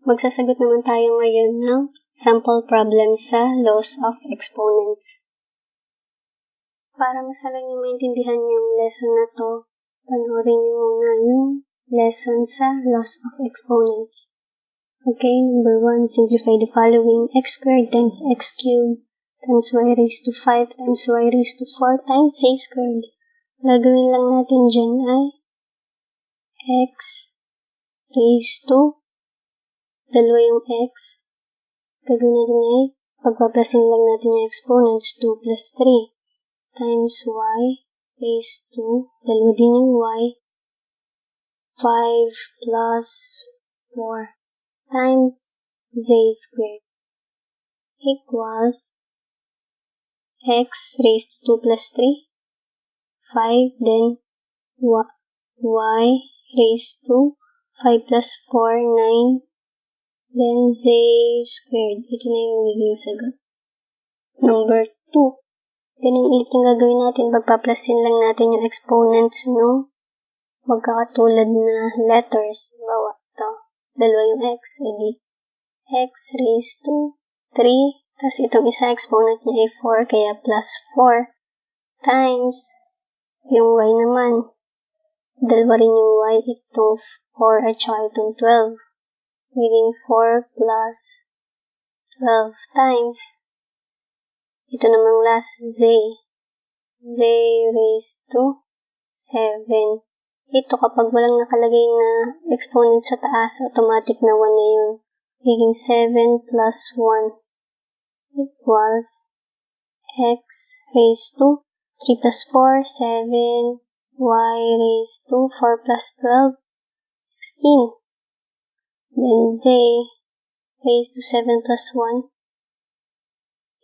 Magsasagot naman tayo ngayon ng sample problem sa laws of exponents. Para mas lalo niyo maintindihan yung lesson na to, panoorin niyo muna yung lesson sa laws of exponents. Okay, number 1, simplify the following: x squared times x cubed times y raised to 5 times y raised to 4 times a squared. Gagawin lang natin dyan ay x raised to, dalawa yung x. Gagawin natin ay, pagpaplasin lang natin yung exponents, 2 plus 3 times y raised to, dalawa din yung y, 5 plus 4 times z squared equals x raised to 2 plus 3, 5, then y raised to 5 plus 4, 9, then z squared. Ito na yung magiging sagot. Number 2. Ganun ulit yung gagawin natin. Pagpaplasin lang natin yung exponents ng magkakatulad na letters. Bawa ito. Dalawa yung x. Edi x raised to 3. Tapos itong isa exponent niya ay 4. Kaya plus 4 times yung y naman. Dalawa rin yung y. Itong 4 at saka itong 12. Magiging 4 plus 12 times ito namang last, z raised to 7. Ito kapag walang nakalagay na exponent sa taas, automatic na 1 na yun. Magiging 7 plus 1 equals x raised to 3 plus 4, 7, y raised to 4 plus 12, 16. Then z raised to 7 plus 1,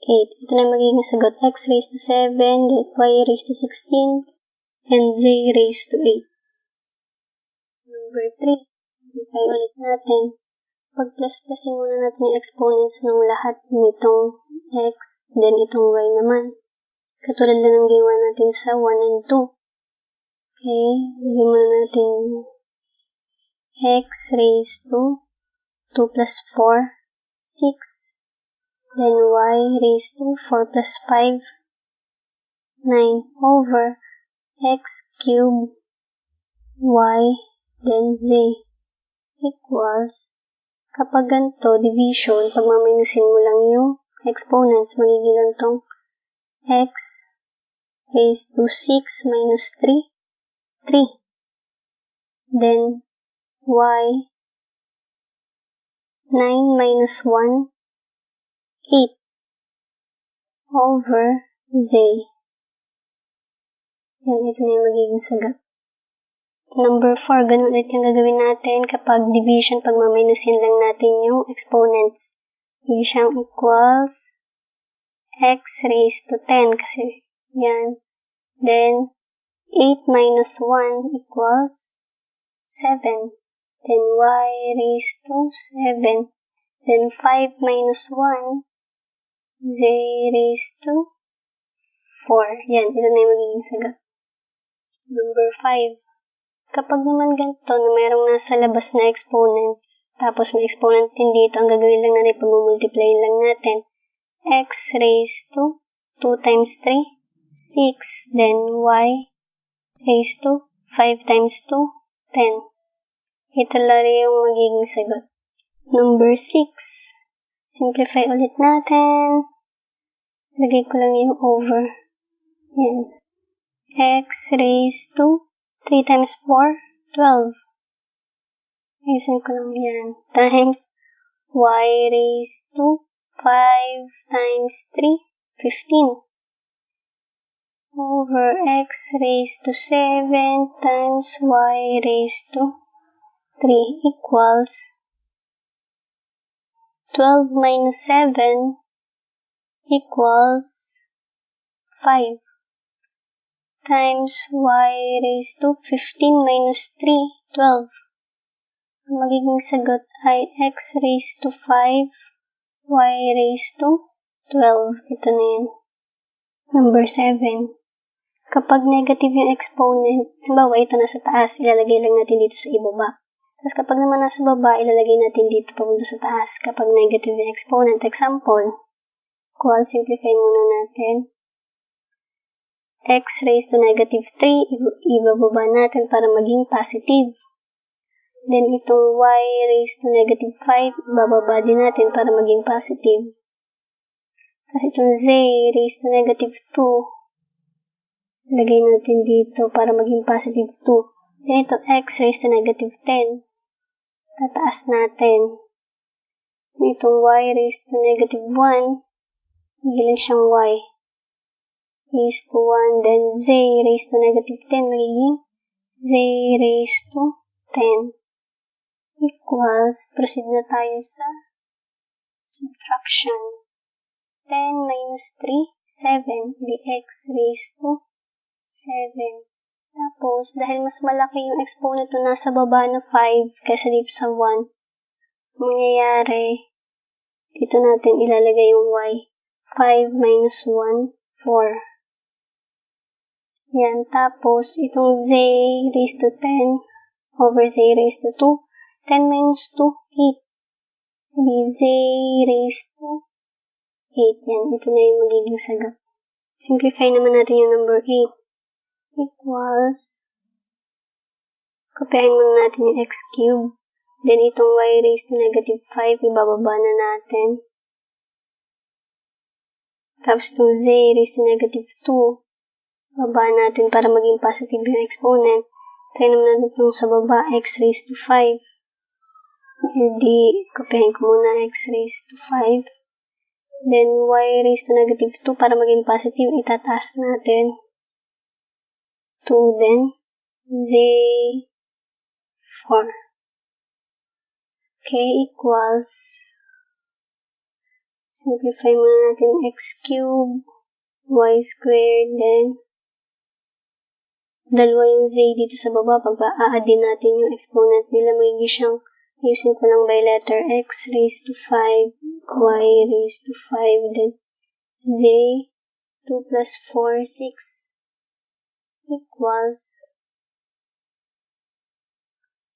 8. Ito na magiging sagot. X raised to 7, y raised to 16, and z raised to 8. Number 3. Simplify ulit natin. Pag-plus-plusin muna natin yung exponents ng lahat nitong x, then itong y naman. Katulad lang ng ginawa natin sa 1 and 2. Okay, lagyan muna natin x raised to 2 plus 4, 6. Then y raised to 4 plus 5, 9 over x cubed y, then z equals, kapag ganito, division, pag maminusin mo lang yung exponents, magiging ganitong x raised to 6 minus 3, 3. Then y, 9 minus 1, 8 over z. Yan, ito na yung magiging sagot. Number 4, ganun ulit yung gagawin natin kapag division, pag maminusin lang natin yung exponents. Hindi siyang equals x raised to 10 kasi yan. Then 8 minus 1 equals 7. Then y raised to 7. Then 5 minus 1, z raised to 4. Yan, ito na yung magiging sagot. Number 5. Kapag naman ganito na mayroong nasa labas na exponents, tapos may exponent din dito, ang gagawin lang natin, pag-multiply lang natin. X raised to 2 times 3, 6. Then y raised to 5 times 2, 10. Ito lang yung magiging sagot. Number 6. Simplify ulit natin. Lagay ko lang yung over. Yan. X raised to 3 times 4, 12. Ayusin ko lang yan. Times y raised to 5 times 3, 15. Over x raised to 7 times y raised to 3 equals 12 minus 7 equals 5 times y raised to 15 minus 3, 12. Ang magiging sagot ay x raised to 5, y raised to 12. Ito na yan. Number 7. Kapag negative yung exponent, halimbawa ito nasa taas, ilalagay lang natin dito sa ibaba. Tapos kapag naman nasa baba, ilalagay natin dito papunta sa taas kapag negative yung exponent. Example, simplify muna natin. X raised to negative 3, ibababa natin para maging positive. Then itong y raised to negative 5, ibababa din natin para maging positive. Tapos itong z raised to negative 2, lagay natin dito para maging positive 2. Then ito x raised to negative 10, tataas natin. Itong y raised to negative 1, bigyan siyang y raised to 1. Then z raised to negative 10, magiging z raised to 10 equals, proceed na tayo sa subtraction. 10 minus 3, 7. Di x raised to 7. Tapos, dahil mas malaki yung exponent na nasa baba na 5 kaysa dito sa 1, mangyayari, dito natin ilalagay yung y. 5 minus 1, 4. Yan. Tapos, itong z raised to 10 over z raised to 2. 10 minus 2, 8. Di z raised to 8. Yan. Ito na yung magiging sagot. Simplify naman natin yung number 8. Equals, kopyahin muna natin yung x cube. Then, itong y raised to negative 5, ibababa na natin. Tapos, itong z raised to negative 2, baba natin para maging positive yung exponent. Try naman natin itong sa baba, x raised to 5. Hindi, kopyahin ko muna x raised to 5. Then, y raised to negative 2 para maging positive, itataas natin. 2 then, z 4. Okay, equals, simplify muna natin x cube, y squared, then, dalawa yung z dito sa baba, pag a-addin natin yung exponent nila, magiging siyang, using ko lang by letter, x raised to 5, y raised to 5, then, z, 2 plus 4, 6, equals,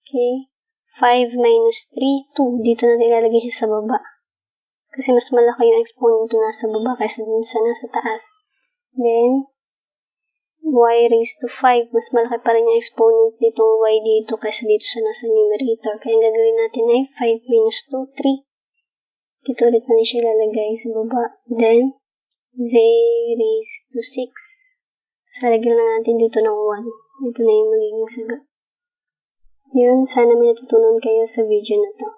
okay, 5 minus 3, 2. Dito natin ilalagay siya sa baba. Kasi mas malaki yung exponent na nasa baba kaysa dun sa nasa taas. Then, y raised to 5. Mas malaki pa rin yung exponent ditong y dito kaysa dito sa nasa numerator. Kaya ang gagawin natin ay 5 minus 2, 3. Dito ulit natin siya ilalagay sa baba. Then, z raised to 6. Lalagyan lang natin dito ng 1. Ito na yung magiging sagot. Yun, sana may natutunan kayo sa video na to.